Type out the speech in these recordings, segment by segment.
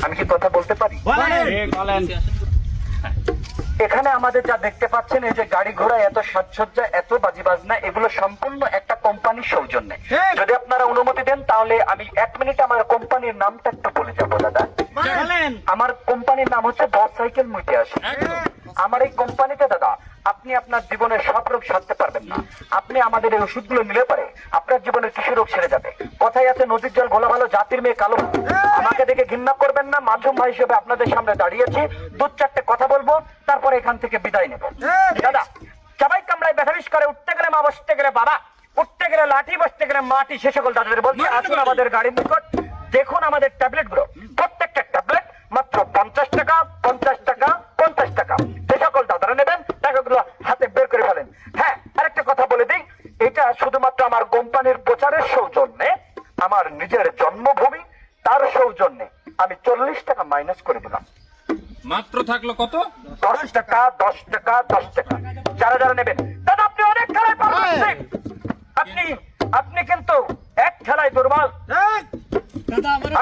আমি কি কথা বলতে পারি? এখানে আমাদের যা দেখতে পাচ্ছেন, এই যে গাড়ি ঘোড়া, এত সাজসজ্জা, এত বাজি বাজনা, এগুলো সম্পূর্ণ একটা কোম্পানির সৌজন্যে। যদি আপনারা অনুমতি দেন তাহলে আমি 1 মিনিটে আমার কোম্পানির নামটা একটু বলে যাবো দাদা। আমার কোম্পানির নাম হচ্ছে 10 সাইকেল মুইতে আসে। আমার এই কোম্পানিতে দাদা আপনি আপনার জীবনের সব রোগ সারতে পারবেন না। আপনি আমাদের এই ওষুধগুলো নিলে পারে আপনার জীবনের কিছু রোগ সেরে যাবে। কথাই আছে, নদীর জল ঘোলা ভালো, জাতির মেয়ে কালো। আমাকে দেখে ঘৃণা করবেন না, মাধ্যম ভাই হিসেবে আপনাদের সামনে দাঁড়িয়েছি, 2-4টে কথা বলবো, তারপরে এখান থেকে বিদায় নেব। দাদা সবাই কামড়ায় ব্যথাবিষ করে, উঠতে গেলে মা, বসতে গেলে বাবা, উঠতে গেলে লাঠি, বসতে গেলে মাটি। সে সকল দাদাদের বলছি, আসুন আমাদের গাড়ির নিকট, দেখুন আমাদের ট্যাবলেট গুলো। প্রত্যেকটা ট্যাবলেট মাত্র 50 টাকা, 50 টাকা, 50 টাকা। যে সকল দাদারা নেবেন টাকাগুলো হাতে বের করে ফেলেন। হ্যাঁ, আরেকটা কথা বলে দিই, এটা শুধুমাত্র আমার কোম্পানির প্রচারের সৌজন্যে, আমার নিজের জন্মভূমি, তার সৌজন্যে আমি 40 টাকা মাইনাস করে দিলাম। মাত্র থাকলো কত? 10 টাকা, 10 টাকা, 10 টাকা। যারা যারা নেবেন দাদা, আপনি অনেক খেলায় পারবেন। আপনি কিন্তু এক খেলায় দুর্বল।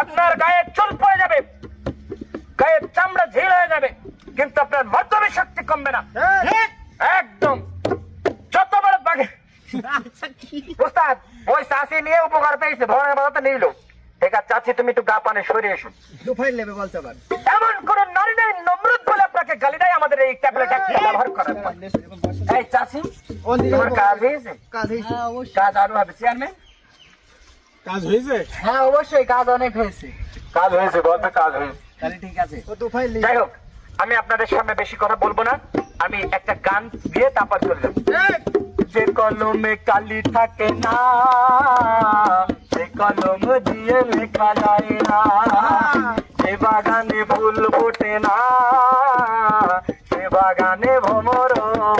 আপনার গায়ে চুল পড়ে যাবে, গায়ের চামড়া ঝিল হয়ে যাবে, কিন্তু আপনার মধ্যমী শক্তি কমবে না একদম। যত বড় বাগে উস্তাদ, ওই চাষি নিয়ে উপকার পেয়েছে, ভরণের কথা তো নিল। ঠিক আছে চাচি, তুমি একটু গা পানে সরে এসো। এমন কোন নারী নেই নমরুদ বলে আপনাকে গালি দেয় আমাদের এই ট্যাবলেট ব্যবহার করার পর। এই চাচি, তোমার কাজ হয়েছে? কাজ আরো হবে চেয়ারম্যান? কাজ হয়েছে? হ্যাঁ অবশ্যই, কাজ অনেক হয়েছে। কাজ হয়েছে, বলতে কাজ হয়েছে। তাহলে ঠিক আছে। যাই হোক, আমি আপনাদের সামনে বেশি কথা বলবো না, আমি একটা গান দিয়ে তারপর চলে যাবো। যে কলমে কালি থাকে না, সে কলম দিয়ে লেখা যায় না। সে বাগানে ফুল ফোটে না, সে বাগানে ভ্রমর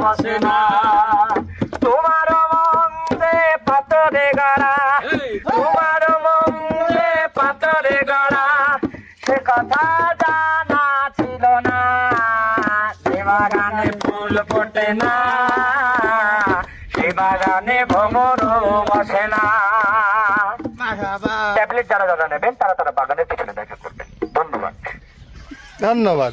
বসে না। তোমার মন্দে পাথরে গাড়া, তোমার মন্দে পাথরে গাড়া, সে কথা জানা ছিল না। সে বাগানে ফুল ফোটে না, সে বাগানে ভ্রমর বসে না। ট্যাবলেট যারা যারা নেবেন তারা তারা বাগানের পিছনে দেখা করবেন। ধন্যবাদ। ধন্যবাদ।